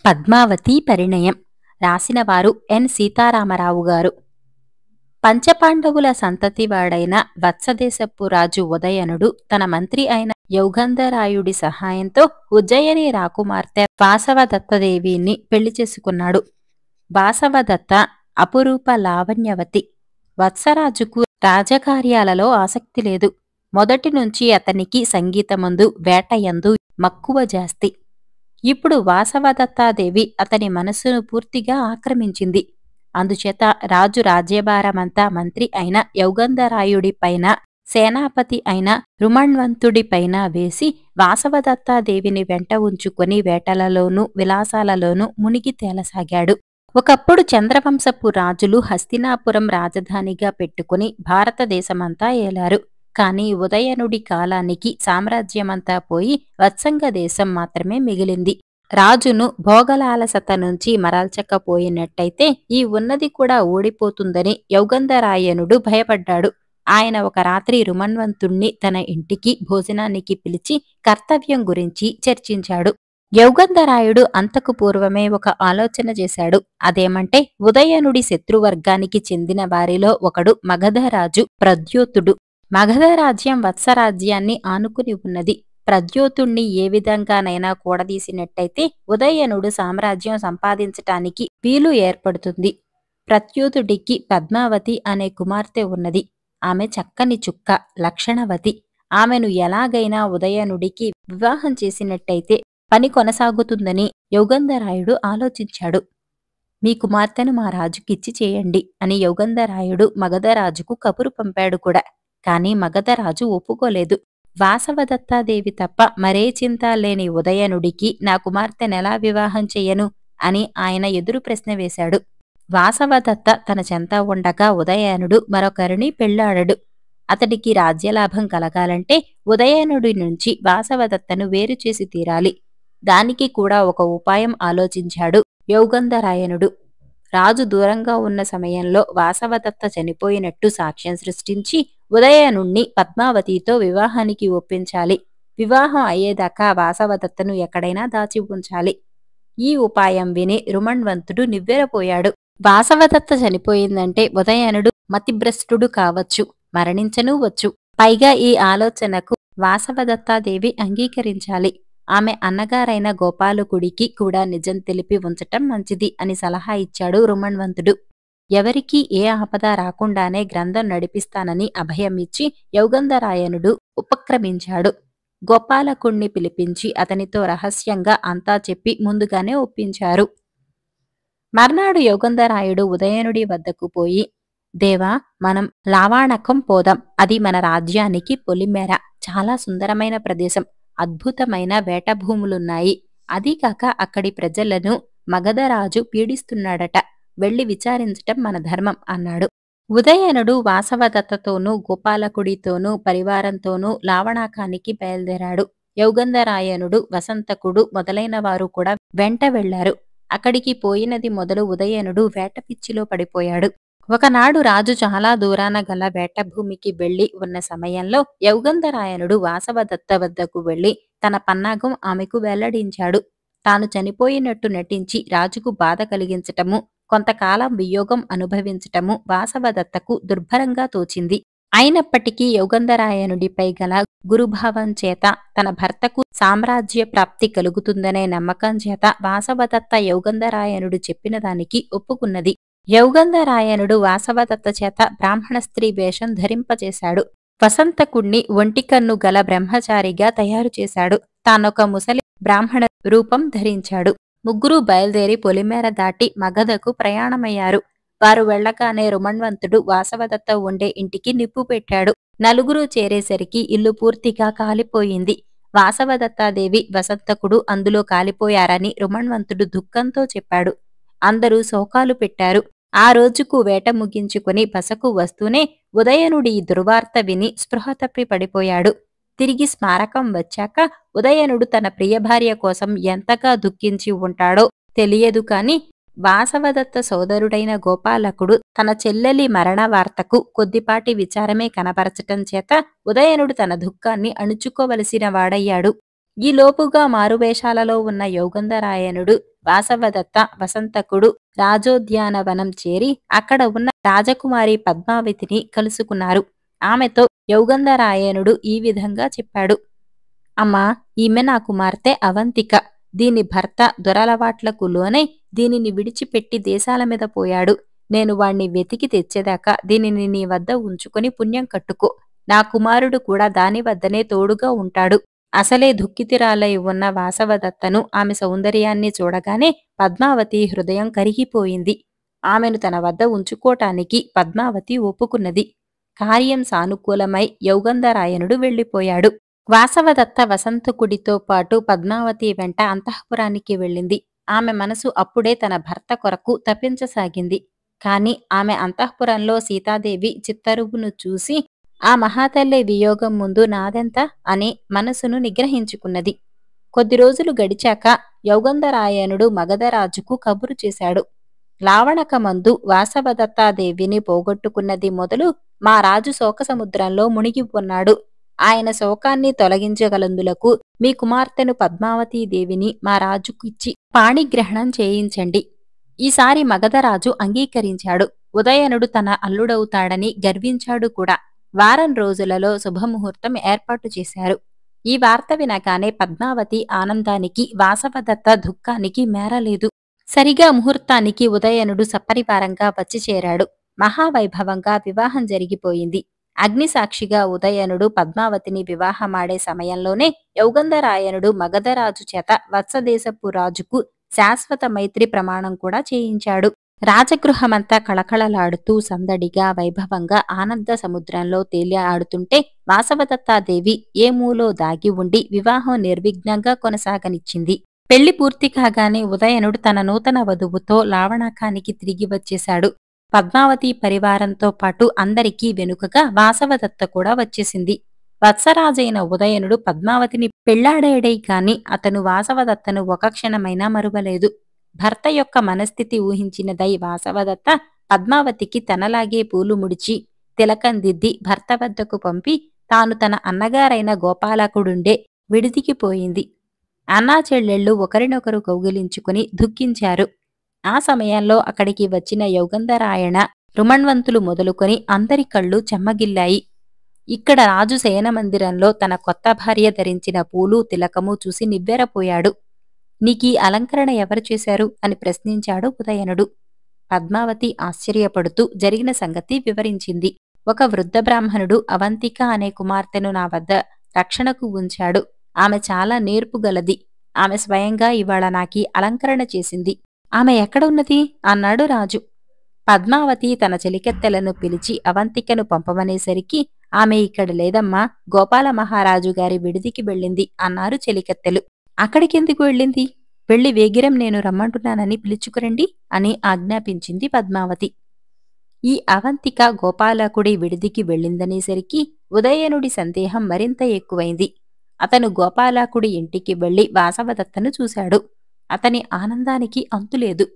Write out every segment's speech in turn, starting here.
పద్మావతి పరిణయం రాసినవారు ఎన్ సీతారామరావు గారు. పంచపాండవుల సంతతివాడైన వత్సదేశపు రాజు ఉదయనుడు తన మంత్రి అయిన యౌగంధరాయుడి సహాయంతో ఉజ్జయిని రాకుమార్తె వాసవదత్తదేవిని పెళ్లి చేసుకున్నాడు. వాసవదత్త అపురూప లావణ్యవతి. వత్సరాజుకు రాజకార్యాలలో ఆసక్తి లేదు. మొదటి నుంచి అతనికి సంగీతమందు వేటయందు మక్కువ జాస్తి. ఇప్పుడు వాసవదత్తాదేవి అతని మనస్సును పూర్తిగా ఆక్రమించింది. అందుచేత రాజు రాజ్యభారమంతా మంత్రి అయిన యౌగంధరాయుడిపైన, సేనాపతి అయిన రుమణ్వంతుడిపైన వేసి వాసవదత్తాదేవిని వెంట ఉంచుకొని వేటలలోనూ విలాసాలలోనూ మునిగి తేలసాగాడు. ఒకప్పుడు చంద్రవంశపు రాజులు హస్తినాపురం రాజధానిగా పెట్టుకుని భారతదేశమంతా ఏలారు. కాని ఉదయనుడి కాలానికి సామ్రాజ్యమంతా పోయి వత్సంగ దేశం మాత్రమే మిగిలింది. రాజును భోగలాలసత నుంచి మరల్చకపోయినట్టయితే ఈ ఉన్నది కూడా ఓడిపోతుందని యౌగంధరాయనుడు భయపడ్డాడు. ఆయన ఒక రాత్రి రుమణ్వంతుణ్ణి తన ఇంటికి భోజనానికి పిలిచి కర్తవ్యం గురించి చర్చించాడు. యౌగంధరాయుడు అంతకు పూర్వమే ఒక ఆలోచన చేశాడు. అదేమంటే ఉదయనుడి శత్రువర్గానికి చెందిన వారిలో ఒకడు మగధరాజు ప్రద్యోతుడు. మగధరాజ్యం వత్సరాజ్యాన్ని ఆనుకుని ఉన్నది. ప్రద్యోతుణ్ణి ఏ విధంగానైనా కూడదీసినట్టయితే ఉదయనుడు సామ్రాజ్యం సంపాదించటానికి వీలు ఏర్పడుతుంది. ప్రద్యోతుడికి పద్మావతి అనే కుమార్తె ఉన్నది. ఆమె చక్కని చుక్క, లక్షణవతి. ఆమెను ఎలాగైనా ఉదయనుడికి వివాహం చేసినట్టయితే పని కొనసాగుతుందని యౌగంధరాయుడు ఆలోచించాడు. మీ కుమార్తెను మా రాజుకిచ్చి చేయండి అని యౌగంధరాయుడు మగధరాజుకు కబురు పంపాడు కూడా. కాని మగధరాజు ఒప్పుకోలేదు. వాసవదత్తాదేవి తప్ప మరే చింత లేని ఉదయనుడికి నా కుమార్తెనెలా వివాహం చెయ్యను అని ఆయన ఎదురు ప్రశ్న వేశాడు. వాసవదత్త తన చెంత ఉండగా ఉదయనుడు మరొకరిని పెళ్లాడడు. అతడికి రాజ్యలాభం కలగాలంటే ఉదయనుడి నుంచి వాసవదత్తను వేరు చేసి తీరాలి. దానికి కూడా ఒక ఉపాయం ఆలోచించాడు యౌగంధరాయనుడు. రాజు దూరంగా ఉన్న సమయంలో వాసవదత్త చనిపోయినట్టు సాక్ష్యం సృష్టించి ఉదయనుణ్ణి పద్మావతితో వివాహానికి ఒప్పించాలి. వివాహం అయ్యేదాకా వాసవదత్తను ఎక్కడైనా దాచి ఉంచాలి. ఈ ఉపాయం విని రుమణ్వంతుడు నివ్వెరపోయాడు. వాసవదత్త చనిపోయిందంటే ఉదయనుడు మతిభ్రష్టుడు కావచ్చు, మరణించనూ వచ్చు. పైగా ఈ ఆలోచనకు వాసవదత్తాదేవి అంగీకరించాలి. ఆమె అన్నగారైన గోపాలకుడికి కూడా నిజం తెలిపి ఉంచటం మంచిది అని సలహా ఇచ్చాడు రుమణ్వంతుడు. ఎవరికీ ఏ ఆపద రాకుండానే గ్రంథం నడిపిస్తానని అభయమిచ్చి యౌగంధరాయనుడు ఉపక్రమించాడు. గోపాలకుణ్ణి పిలిపించి అతనితో రహస్యంగా అంతా చెప్పి ముందుగానే ఒప్పించారు. మర్నాడు యౌగంధరాయుడు ఉదయనుడి వద్దకు పోయి, దేవా, మనం లావాణకం పోదాం. అది మన రాజ్యానికి పొలిమేర. చాలా సుందరమైన ప్రదేశం. అద్భుతమైన వేటభూములున్నాయి. అదీకాక అక్కడి ప్రజలను మగధరాజు పీడిస్తున్నాడట. వెళ్లి విచారించటం మన ధర్మం అన్నాడు. ఉదయనుడు వాసవదత్తతోనూ గోపాలకుడితోనూ పరివారంతోనూ లావణాకానికి బయలుదేరాడు. యౌగంధరాయనుడు, వసంతకుడు మొదలైన వారు కూడా వెంట వెళ్లారు. అక్కడికి పోయినది మొదలు ఉదయనుడు వేటపిచ్చిలో పడిపోయాడు. ఒకనాడు రాజు చాలా దూరాన గల వేటభూమికి వెళ్లి ఉన్న సమయంలో యౌగంధరాయనుడు వాసవదత్త వద్దకు వెళ్లి తన పన్నాగం ఆమెకు వెల్లడించాడు. తాను చనిపోయినట్టు నటించి రాజుకు బాధ కలిగించటము, కొంతకాలం వియోగం అనుభవించటము వాసవదత్తకు దుర్భరంగా తోచింది. అయినప్పటికీ యౌగంధరాయనుడిపై గల గురుభావం చేత తన భర్తకు సామ్రాజ్య ప్రాప్తి కలుగుతుందనే నమ్మకం చేత వాసవదత్త యౌగంధరాయనుడు చెప్పిన దానికి ఒప్పుకున్నది. యౌగంధరాయనుడు వాసవదత్త చేత బ్రాహ్మణ స్త్రీ వేషం ధరింపచేశాడు. వసంతకుణ్ణి ఒంటికన్ను గల బ్రహ్మచారిగా తయారు చేశాడు. తానొక ముసలి బ్రాహ్మణ రూపం ధరించాడు. ముగ్గురూ బయలుదేరి పొలిమేర దాటి మగధకు ప్రయాణమయ్యారు. వారు వెళ్లగానే రుమణ్వంతుడు వాసవదత్త ఉండే ఇంటికి నిప్పు పెట్టాడు. నలుగురూ చేరేసరికి ఇల్లు పూర్తిగా కాలిపోయింది. వాసవదత్తాదేవి, వసంతకుడు అందులో కాలిపోయారని రుమణ్వంతుడు దుఃఖంతో చెప్పాడు. అందరూ శోకాలు పెట్టారు. ఆ రోజుకు వేట ముగించుకుని బసకు వస్తూనే ఉదయనుడి దుర్వార్త విని స్పృహ తప్పి పడిపోయాడు. తిరిగి స్మారకం వచ్చాక ఉదయనుడు తన ప్రియభార్య కోసం ఎంతగా దుఃఖించి ఉంటాడో తెలియదు కాని వాసవదత్త సోదరుడైన గోపాలకుడు తన చెల్లెలి మరణ వార్తకు కొద్దిపాటి విచారమే కనపరచటం చేత ఉదయనుడు తన దుఃఖాన్ని అణుచుకోవలసిన వాడయ్యాడు. ఈలోపుగా మారువేషాలలో ఉన్న యౌగంధరాయనుడు, వాసవదత్త, వసంతకుడు రాజోద్యానవనం చేరి అక్కడ ఉన్న రాజకుమారి పద్మావతిని కలుసుకున్నారు. ఆమెతో యౌగంధరాయనుడు ఈ విధంగా చెప్పాడు. అమ్మా, ఈమె నా కుమార్తె అవంతిక. దీని భర్త దురలవాట్లకు లోనై దీనిని విడిచిపెట్టి దేశాల మీద పోయాడు. నేను వాణ్ణి వెతికి తెచ్చేదాకా దీనిని నీ వద్ద ఉంచుకొని పుణ్యం కట్టుకో. నా కుమారుడు కూడా దాని వద్దనే తోడుగా ఉంటాడు. అసలే దుఃఖితురాలై ఉన్న వాసవదత్తను ఆమె సౌందర్యాన్ని చూడగానే పద్మావతి హృదయం కరిగిపోయింది. ఆమెను తన వద్ద ఉంచుకోటానికి పద్మావతి ఒప్పుకున్నది. కార్యం సానుకూలమై యౌగంధరాయనుడు వెళ్ళిపోయాడు. వాసవదత్త వసంతకుడితో పాటు పద్మావతి వెంట అంతఃపురానికి వెళ్ళింది. ఆమె మనసు అప్పుడే తన భర్త కొరకు తపించసాగింది. కాని ఆమె అంతఃపురంలో సీతాదేవి చిత్తరువును చూసి ఆ మహాతల్లి వియోగం ముందు నాదెంత అని మనసును నిగ్రహించుకున్నది. కొద్ది రోజులు గడిచాక యౌగంధరాయనుడు మగధరాజుకు కబురు చేశాడు. లావణకమందు వాసవదత్తాదేవిని పోగొట్టుకున్నది మొదలు మా రాజు శోకసముద్రంలో మునిగి ఉన్నాడు. ఆయన శోకాన్ని తొలగించగలందులకు మీ కుమార్తెను పద్మావతీదేవిని మా రాజుకిచ్చి పాణిగ్రహణం చేయించండి. ఈసారి మగధరాజు అంగీకరించాడు. ఉదయనుడు తన అల్లుడవుతాడని గర్వించాడు కూడా. వారం రోజులలో శుభముహూర్తం ఏర్పాటు చేశారు. ఈ వార్త వినగానే పద్మావతి ఆనందానికి, వాసవదత్త దుఃఖానికి మేరలేదు. సరిగా ముహూర్తానికి ఉదయనుడు సపరివారంగా వచ్చి చేరాడు. మహావైభవంగా వివాహం జరిగిపోయింది. అగ్నిసాక్షిగా ఉదయనుడు పద్మావతిని వివాహమాడే సమయంలోనే యౌగంధరాయనుడు మగధరాజు చేత వత్సదేశపు రాజుకు శాశ్వత మైత్రి ప్రమాణం కూడా చేయించాడు. రాజగృహమంతా కళకళలాడుతూ సందడిగా వైభవంగా ఆనంద సముద్రంలో తేలి ఆడుతుంటే వాసవదత్తాదేవి ఏ మూలో దాగి ఉండి వివాహం నిర్విఘ్నంగా కొనసాగనిచ్చింది. పెళ్లి పూర్తి కాగానే ఉదయనుడు తన నూతన వధువుతో లావణాకానికి తిరిగి వచ్చేశాడు. పద్మావతి పరివారంతో పాటు అందరికీ వెనుకగా వాసవదత్త కూడా వచ్చేసింది. వత్సరాజైన ఉదయనుడు పద్మావతిని పెళ్లాడేడే కాని అతను వాసవదత్తను ఒక క్షణమైనా మరువలేదు. భర్త యొక్క మనస్థితి ఊహించినదై వాసవదత్త పద్మావతికి తనలాగే పూలు ముడిచి తిలకం దిద్ది భర్త వద్దకు పంపి తాను తన అన్నగారైన గోపాలకుడుండే విడిదికి పోయింది. అన్నా చెల్లెళ్ళు ఒకరినొకరు కౌగిలించుకుని దుఃఖించారు. ఆ సమయంలో అక్కడికి వచ్చిన యౌగంధరాయణ రుమణ్వంతులు మొదలుకొని అందరి కళ్ళు చెమ్మగిల్లాయి. ఇక్కడ రాజు శయనమందిరంలో తన కొత్త భార్య ధరించిన పూలు తిలకము చూసి నివ్వెరపోయాడు. నీకీ అలంకరణ ఎవరు చేశారు అని ప్రశ్నించాడు ఉదయనుడు. పద్మావతి ఆశ్చర్యపడుతూ జరిగిన సంగతి వివరించింది. ఒక వృద్ధ బ్రాహ్మణుడు అవంతిక అనే కుమార్తెను నా వద్ద రక్షణకు ఉంచాడు. ఆమె చాలా నేర్పుగలది. ఆమె స్వయంగా ఇవాళ నాకీ అలంకరణ చేసింది. ఆమె ఎక్కడ ఉన్నది అన్నాడు రాజు. పద్మావతి తన చెలికెత్తెలను పిలిచి అవంతికను పంపమనేసరికి ఆమె ఇక్కడ లేదమ్మా, గోపాల మహారాజు గారి విడిదికి వెళ్ళింది అన్నారు చెలికెత్తెలు. అక్కడికెందుకు వెళ్ళింది? వెళ్ళి వేగిరం నేను రమ్మంటున్నానని పిలుచుకురండి అని ఆజ్ఞాపించింది పద్మావతి. ఈ అవంతిక గోపాలకుడి విడిదికి వెళ్ళిందనేసరికి ఉదయనుడి సందేహం మరింత ఎక్కువైంది. అతను గోపాలకుడి ఇంటికి వెళ్లి వాసవదత్తను చూశాడు. అతని ఆనందానికి అంతులేదు.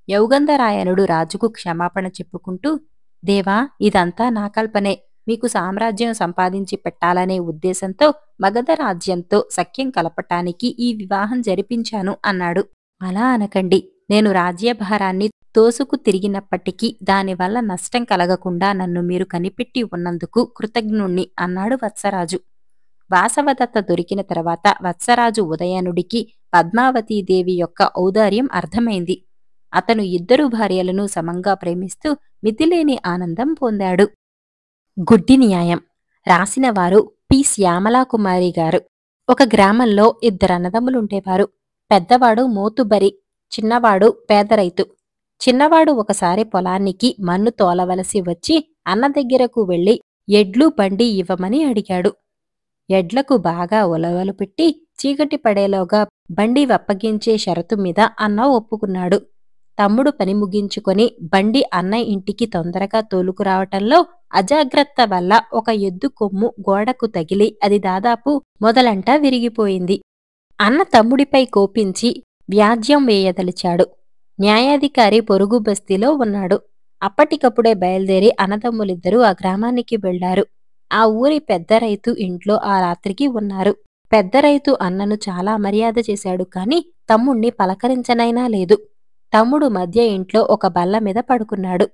యౌగంధరాయనుడు రాజుకు క్షమాపణ చెప్పుకుంటూ, దేవా, ఇదంతా నా కల్పనే. మీకు సామ్రాజ్యం సంపాదించి పెట్టాలనే ఉద్దేశంతో మగధ రాజ్యంతో సఖ్యం కలపటానికి ఈ వివాహం జరిపించాను అన్నాడు. అలా అనకండి. నేను రాజ్యభారాన్ని తోసుకు తిరిగినప్పటికీ దానివల్ల నష్టం కలగకుండా నన్ను మీరు కనిపెట్టి ఉన్నందుకు కృతజ్ఞుణ్ణి అన్నాడు వత్సరాజు. వాసవదత్త దొరికిన తర్వాత వత్సరాజు ఉదయనుడికి పద్మావతీదేవి యొక్క ఔదార్యం అర్థమైంది. అతను ఇద్దరు భార్యలను సమంగా ప్రేమిస్తూ మితిలేని ఆనందం పొందాడు. గుడ్డి న్యాయం రాసినవారు పి. శ్యామలాకుమారి గారు. ఒక గ్రామంలో ఇద్దరు అన్నదమ్ములుండేవారు. పెద్దవాడు మోతుబరి, చిన్నవాడు పేదరైతు. చిన్నవాడు ఒకసారి పొలానికి మన్ను తోలవలసి వచ్చి అన్న దగ్గరకు వెళ్లి ఎడ్లు బండి ఇవ్వమని అడిగాడు. ఎడ్లకు బాగా ఉలవలు పెట్టి చీకటి పడేలోగా బండి వప్పగించే షరతు మీద అన్న ఒప్పుకున్నాడు. తమ్ముడు పని ముగించుకొని బండి అన్న ఇంటికి తొందరగా తోలుకురావటంలో అజాగ్రత్త వల్ల ఒక ఎద్దు కొమ్ము గోడకు తగిలి అది దాదాపు మొదలంటా విరిగిపోయింది. అన్న తమ్ముడిపై కోపించి వ్యాజ్యం వేయదలిచాడు. న్యాయాధికారి పొరుగు బస్తీలో ఉన్నాడు. అప్పటికప్పుడే బయలుదేరి అన్నదమ్ములిద్దరూ ఆ గ్రామానికి వెళ్లారు. ఆ ఊరి పెద్ద రైతు ఇంట్లో ఆ రాత్రికి ఉన్నారు. పెద్ద రైతు అన్నను చాలా మర్యాద చేశాడు కాని తమ్ముణ్ణి పలకరించనైనా లేదు. తమ్ముడు మధ్య ఇంట్లో ఒక బల్ల మీద పడుకున్నాడు.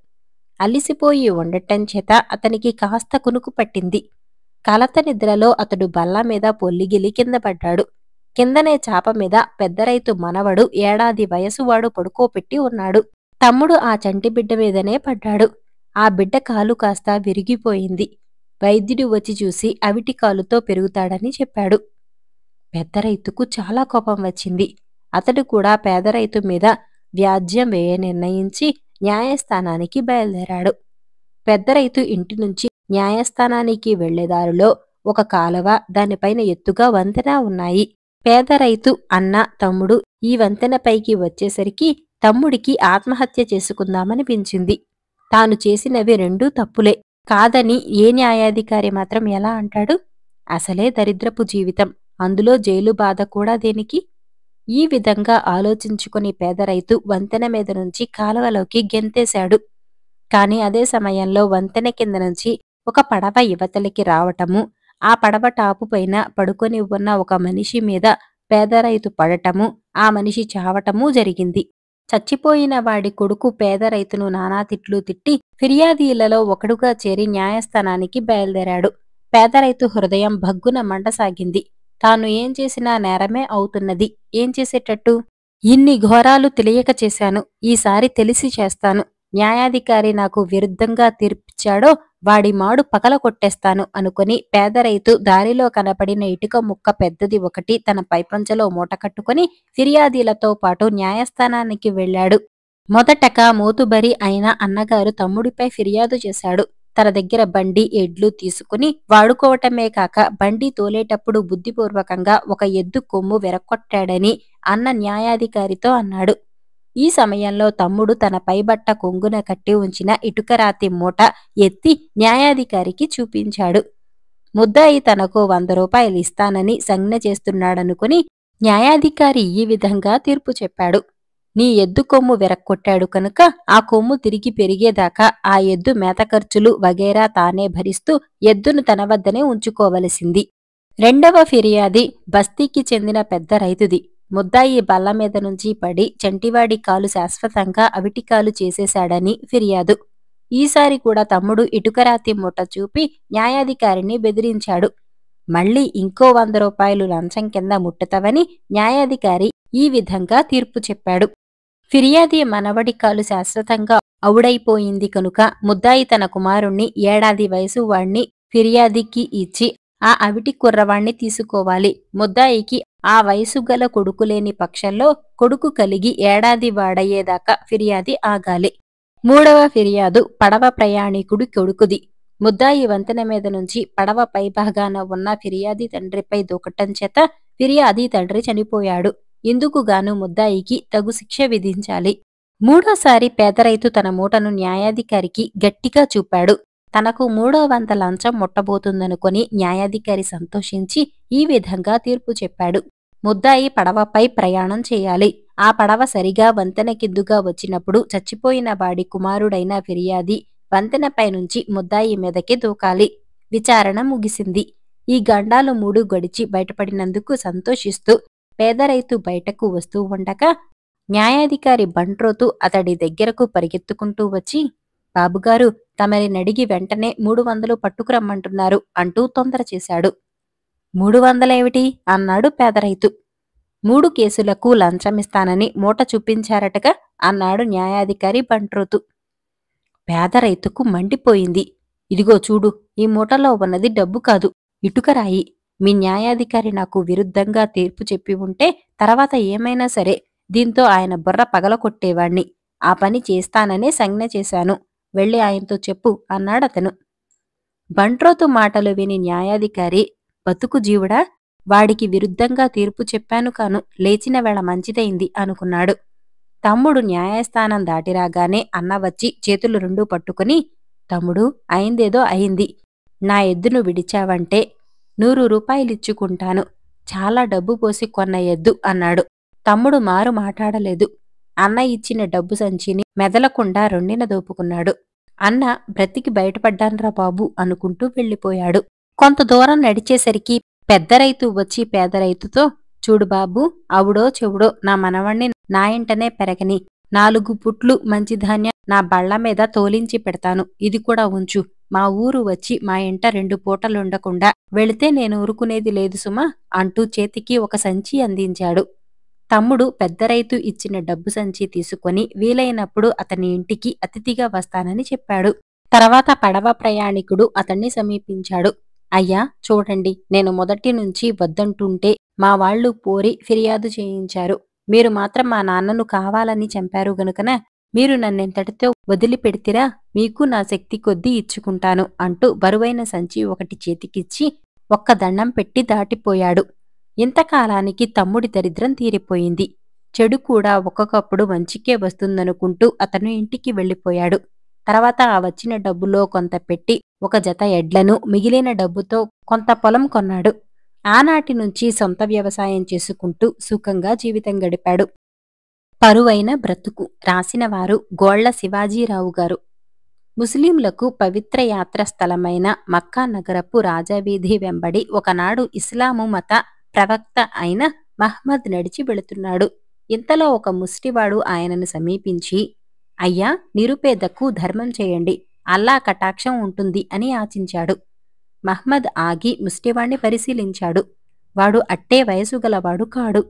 అలిసిపోయి ఉండటం చేత అతనికి కాస్త కునుకు పట్టింది. కలత నిద్రలో అతడు బల్ల మీద పొల్లిగిలి కింద పడ్డాడు. కిందనే చాప మీద పెద్ద రైతు మనవడు ఏడాది వయసువాడు పడుకోపెట్టి ఉన్నాడు. తమ్ముడు ఆ చంటి బిడ్డ మీదనే పడ్డాడు. ఆ బిడ్డ కాలు కాస్త విరిగిపోయింది. వైద్యుడు వచ్చి చూసి అవిటి కాలుతో పెరుగుతాడని చెప్పాడు. పెద్ద రైతుకు చాలా కోపం వచ్చింది. అతడు కూడా పేద రైతు మీద వ్యాజ్యం వేయ నిర్ణయించి న్యాయస్థానానికి బయలుదేరాడు. పెద్ద రైతు ఇంటి నుంచి న్యాయస్థానానికి వెళ్లేదారిలో ఒక కాలవ, దానిపైన ఎత్తుగా వంతెన ఉన్నాయి. పేద రైతు అన్న, తమ్ముడు ఈ వంతెనపైకి వచ్చేసరికి తమ్ముడికి ఆత్మహత్య చేసుకుందామనిపించింది. తాను చేసినవి రెండూ తప్పులే కాదని ఏ న్యాయాధికారి మాత్రం ఎలా అంటాడు? అసలే దరిద్రపు జీవితం, అందులో జైలు బాధ కూడా దేనికి? ఈ విధంగా ఆలోచించుకుని పేద రైతు వంతెన మీద నుంచి కాలువలోకి గెంతేశాడు. కాని అదే సమయంలో వంతెన కింద నుంచి ఒక పడవ యువతలికి రావటము, ఆ పడవ టాపు పైన పడుకొని ఉన్న ఒక మనిషి మీద పేద రైతు పడటము, ఆ మనిషి చావటమూ జరిగింది. చచ్చిపోయిన వాడి కొడుకు పేద రైతును నానా తిట్లు తిట్టి ఫిర్యాదీలలో ఒకడుగా చేరి న్యాయస్థానానికి బయలుదేరాడు. పేద రైతు హృదయం భగ్గున మండసాగింది. తాను ఏం చేసినా నేరమే అవుతున్నది. ఏం చేసేటట్టు? ఇన్ని ఘోరాలు తెలియక చేశాను, ఈసారి తెలిసి చేస్తాను. న్యాయాధికారి నాకు విరుద్ధంగా తీర్పిచ్చాడో వాడి మాడు పగల కొట్టేస్తాను అనుకుని పేద రైతు దారిలో కనపడిన ఇటుక ముక్క పెద్దది ఒకటి తన పైపంచలో మూటకట్టుకుని ఫిర్యాదీలతో పాటు న్యాయస్థానానికి వెళ్లాడు. మొదటక మోతుబరి అయిన అన్నగారు తమ్ముడిపై ఫిర్యాదు చేశాడు. తన దగ్గర బండి, ఎడ్లు తీసుకుని వాడుకోవటమే కాక బండి తోలేటప్పుడు బుద్ధిపూర్వకంగా ఒక ఎద్దు కొమ్ము విరక్కొట్టాడని అన్న న్యాయాధికారితో అన్నాడు. ఈ సమయంలో తమ్ముడు తన పైబట్ట కొంగున కట్టి ఉంచిన ఇటుకరాతి మూట ఎత్తి న్యాయాధికారికి చూపించాడు. ముద్దాయి తనకు 100 రూపాయలు ఇస్తానని సంజ్ఞ చేస్తున్నాడనుకుని న్యాయాధికారి ఈ విధంగా తీర్పు చెప్పాడు. నీ ఎద్దు కొమ్ము విరక్కొట్టాడు కనుక ఆ కొమ్ము తిరిగి పెరిగేదాకా ఆ ఎద్దు మేత ఖర్చులు వగైరా తానే భరిస్తూ ఎద్దును తన వద్దనే ఉంచుకోవలసింది. రెండవ ఫిర్యాది బస్తీకి చెందిన పెద్ద రైతుది. ముద్దాయి బల్ల మీద నుంచి పడి చంటివాడి కాలు శాశ్వతంగా అవిటికాలు చేసేశాడని ఫిర్యాదు. ఈసారి కూడా తమ్ముడు ఇటుకరాతి మూట చూపి న్యాయాధికారిని బెదిరించాడు. మళ్ళీ ఇంకో 100 రూపాయలు లంచం కింద ముట్టుతవని న్యాయాధికారి ఈ విధంగా తీర్పు చెప్పాడు. ఫిర్యాది మనవడి కాలు శాశ్వతంగా అవుడైపోయింది కనుక ముద్దాయి తన కుమారుణ్ణి ఏడాది వయసు వాణ్ణి ఫిర్యాదికి ఇచ్చి ఆ అవిటి కుర్రవాణ్ణి తీసుకోవాలి. ముద్దాయికి ఆ వయసు గల కొడుకు లేని పక్షంలో కొడుకు కలిగి ఏడాది వాడయ్యేదాకా ఫిర్యాది ఆగాలి. మూడవ ఫిర్యాదు పడవ ప్రయాణికుడి కొడుకుది. ముద్దాయి వంతెన మీద నుంచి పడవ పైభాగాన ఉన్న ఫిర్యాది తండ్రిపై దూకటం చేత ఫిర్యాది తండ్రి చనిపోయాడు. ఇందుకుగాను ముద్దాయికి తగు శిక్ష విధించాలి. మూడోసారి పేద రైతు తన మూటను న్యాయాధికారికి గట్టిగా చూపాడు. తనకు 3వ వంత లంచం ముట్టబోతుందనుకొని న్యాయాధికారి సంతోషించి ఈ విధంగా తీర్పు చెప్పాడు. ముద్దాయి పడవపై ప్రయాణం చేయాలి. ఆ పడవ సరిగా వంతెన కిందుగా వచ్చినప్పుడు చచ్చిపోయిన వాడి కుమారుడైన ఫిర్యాది వంతెనపై నుంచి ముద్దాయి మీదకి దూకాలి. విచారణ ముగిసింది. ఈ గండాలు 3 గడిచి బయటపడినందుకు సంతోషిస్తూ పేద రైతు బయటకు వస్తూ ఉండగా న్యాయాధికారి బంట్రోతు అతడి దగ్గరకు పరిగెత్తుకుంటూ వచ్చి, బాబుగారు, తమరినడిగి వెంటనే 300 పట్టుకురమ్మంటున్నారు అంటూ తొందర చేశాడు. 300 అన్నాడు పేద రైతు. 3 కేసులకు లంచమిస్తానని మూట చూపించారటగా అన్నాడు న్యాయాధికారి బంట్రోతు. పేద రైతుకు మండిపోయింది. ఇదిగో చూడు, ఈ మూటలో ఉన్నది డబ్బు కాదు, ఇటుకరాయి. మీ న్యాయాధికారి నాకు విరుద్ధంగా తీర్పు చెప్పి ఉంటే తర్వాత ఏమైనా సరే దీంతో ఆయన బుర్ర పగలకొట్టేవాణ్ణి. ఆ పని చేస్తాననే సంజ్ఞ చేశాను. వెళ్ళి ఆయనతో చెప్పు అన్నాడతను. బంట్రోతు మాటలు విని న్యాయాధికారి, బతుకు జీవుడా, వాడికి విరుద్ధంగా తీర్పు చెప్పాను కాను, లేచిన వేళ మంచిదైంది అనుకున్నాడు. తమ్ముడు న్యాయస్థానం దాటిరాగానే అన్న వచ్చి చేతులు 2 పట్టుకుని, తమ్ముడు, అయిందేదో అయింది. నా ఎద్దును విడిచావంటే 100 రూపాయలిచ్చుకుంటాను. చాలా డబ్బు పోసి కొన్న ఎద్దు అన్నాడు. తమ్ముడు మారు మాట్లాడలేదు. అన్న ఇచ్చిన డబ్బు సంచిని మెదలకుండా రొండిన దోపుకున్నాడు. అన్న బ్రతికి బయటపడ్డాన్రా బాబు అనుకుంటూ వెళ్ళిపోయాడు. కొంత దూరం నడిచేసరికి పెద్ద రైతు వచ్చి పేద రైతుతో, చూడు బాబూ, అవుడో చెవుడో నా మనవణ్ణి నా ఇంటనే పెరగని, 4 పుట్లు మంచి ధాన్యం నా బళ్ల మీద తోలించి పెడతాను, ఇది కూడా ఉంచు. మా ఊరు వచ్చి మా ఇంట 2 పూటలుండకుండా వెళితే నేను ఊరుకునేది లేదు సుమా అంటూ చేతికి ఒక సంచి అందించాడు. తమ్ముడు పెద్ద రైతు ఇచ్చిన డబ్బు సంచి తీసుకొని వీలైనప్పుడు అతని ఇంటికి అతిథిగా వస్తానని చెప్పాడు. తర్వాత పడవ ప్రయాణికుడు అతన్ని సమీపించాడు. అయ్యా చూడండి, నేను మొదటి నుంచి వద్దంటుంటే మా వాళ్ళు పోరి ఫిర్యాదు చేయించారు. మీరు మాత్రం మా నాన్నను కావాలని చంపారు గనుకన మీరు నన్నెంతటితో వదిలిపెడితిరా, మీకు నా శక్తి కొద్దీ ఇచ్చుకుంటాను అంటూ బరువైన సంచి ఒకటి చేతికిచ్చి ఒక్క దండం పెట్టి దాటిపోయాడు. ఇంతకాలానికి తమ్ముడి దరిద్రం తీరిపోయింది. చెడు కూడా ఒక్కొక్కప్పుడు మంచికే వస్తుందనుకుంటూ అతను ఇంటికి వెళ్ళిపోయాడు. తర్వాత ఆ వచ్చిన డబ్బులో కొంత పెట్టి ఒక జత ఎడ్లను, మిగిలిన డబ్బుతో కొంత పొలం కొన్నాడు. ఆనాటి నుంచి సొంత వ్యవసాయం చేసుకుంటూ సుఖంగా జీవితం గడిపాడు. పరువైన బ్రతుకు రాసినవారు గోళ్ల శివాజీరావు గారు. ముస్లింలకు పవిత్ర యాత్ర స్థలమైన మక్కా నగరపు రాజవీధి వెంబడి ఒకనాడు ఇస్లాము మత ప్రవక్త అయిన మహ్మద్ నడిచి వెళుతున్నాడు. ఇంతలో ఒక ముష్టివాడు ఆయనను సమీపించి, అయ్యా, నిరుపేదకు ధర్మం చేయండి, అల్లా కటాక్షం ఉంటుంది అని యాచించాడు. మహ్మద్ ఆగి ముష్టివాణ్ణి పరిశీలించాడు. వాడు అట్టే వయసుగలవాడు కాడు.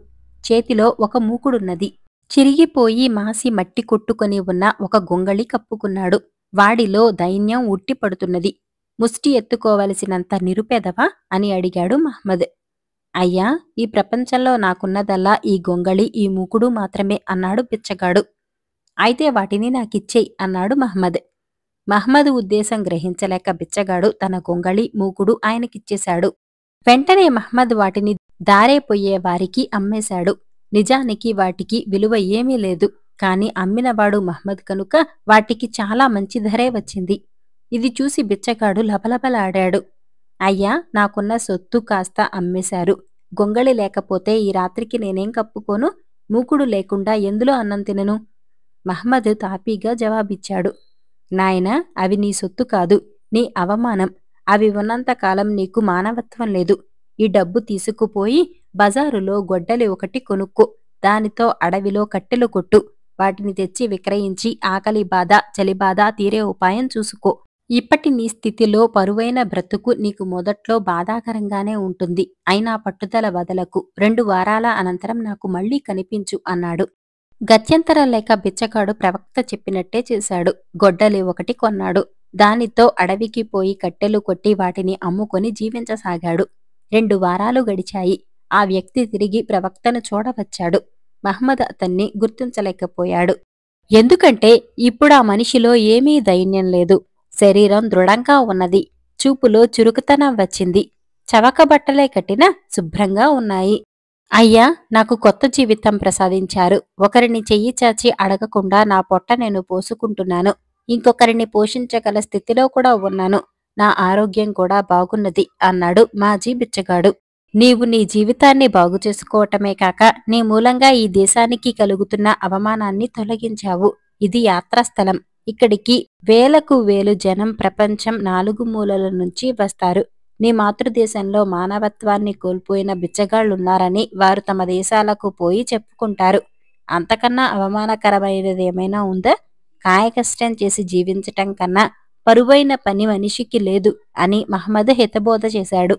చేతిలో ఒక మూకుడున్నది. చిరిగిపోయి మాసి మట్టి కొట్టుకొని ఉన్న ఒక గొంగళి కప్పుకున్నాడు. వాడిలో దైన్యం ఉట్టిపడుతున్నది. ముష్టి ఎత్తుకోవలసినంత నిరుపేదవా అని అడిగాడు మహ్మద్. అయ్యా, ఈ ప్రపంచంలో నాకున్నదల్లా ఈ గొంగళి, ఈ మూకుడు మాత్రమే అన్నాడు బిచ్చగాడు. అయితే వాటిని నాకిచ్చేయ్ అన్నాడు మహ్మద్. మహ్మద్ ఉద్దేశం గ్రహించలేక బిచ్చగాడు తన గొంగళి, మూకుడు ఆయనకిచ్చేశాడు. వెంటనే మహ్మద్ వాటిని దారేపోయే వారికి అమ్మేశాడు. నిజానికి వాటికి విలువ ఏమీ లేదు. కాని అమ్మినవాడు మహ్మద్ కనుక వాటికి చాలా మంచి ధరే వచ్చింది. ఇది చూసి బిచ్చగాడు లబలబలాడాడు. అయ్యా, నాకున్న సొత్తు కాస్త అమ్మేశారు. గొంగళి లేకపోతే ఈ రాత్రికి నేనేం కప్పుకోను? మూకుడు లేకుండా ఎందులో అన్నం తినను? మహ్మద్ తాపీగా జవాబిచ్చాడు. నాయనా, అవి నీ సొత్తు కాదు, నీ అవమానం. అవి ఉన్నంతకాలం నీకు మానవత్వం లేదు. ఈ డబ్బు తీసుకుపోయి బజారులో గొడ్డలి ఒకటి కొనుక్కో, దానితో అడవిలో కట్టెలు కొట్టు, వాటిని తెచ్చి విక్రయించి ఆకలి బాధ, చలిబాధ తీరే ఉపాయం చూసుకో. ఇప్పటి నీ స్థితిలో పరువైన బ్రతుకు నీకు మొదట్లో బాధాకరంగానే ఉంటుంది. అయినా పట్టుదల వదలకు. 2 వారాల అనంతరం నాకు మళ్లీ కనిపించు అన్నాడు. గత్యంతరం లేక బిచ్చగాడు ప్రవక్త చెప్పినట్టే చేశాడు. గొడ్డలి ఒకటి కొన్నాడు. దానితో అడవికి పోయి కట్టెలు కొట్టి వాటిని అమ్ముకొని జీవించసాగాడు. 2 వారాలు గడిచాయి. ఆ వ్యక్తి తిరిగి ప్రవక్తను చూడవచ్చాడు. మహ్మద్ అతన్ని గుర్తించలేకపోయాడు. ఎందుకంటే ఇప్పుడా మనిషిలో ఏమీ దైన్యం లేదు. శరీరం దృఢంగా ఉన్నది. చూపులో చురుకుతనం వచ్చింది. చవక బట్టలే కట్టినా శుభ్రంగా ఉన్నాయి. అయ్యా, నాకు కొత్త జీవితం ప్రసాదించారు. ఒకరిని చెయ్యి చాచి అడగకుండా నా పొట్ట నేను పోసుకుంటున్నాను. ఇంకొకరిని పోషించగల స్థితిలో కూడా ఉన్నాను. నా ఆరోగ్యం కూడా బాగున్నది అన్నాడు మాజీ బిచ్చగాడు. నీవు నీ జీవితాన్ని బాగు చేసుకోవటమే కాక నీ మూలంగా ఈ దేశానికి కలుగుతున్న అవమానాన్ని తొలగించావు. ఇది యాత్రాస్థలం. ఇక్కడికి వేలకు వేలు జనం ప్రపంచం 4 మూలల నుంచి వస్తారు. నీ మాతృదేశంలో మానవత్వాన్ని కోల్పోయిన బిచ్చగాళ్లున్నారని వారు తమ దేశాలకు పోయి చెప్పుకుంటారు. అంతకన్నా అవమానకరమైనదేమైనా ఉందా? కాయకష్టం చేసి జీవించటం కన్నా పరువైన పని మనిషికి లేదు అని మహ్మద్ హితబోధ చేశాడు.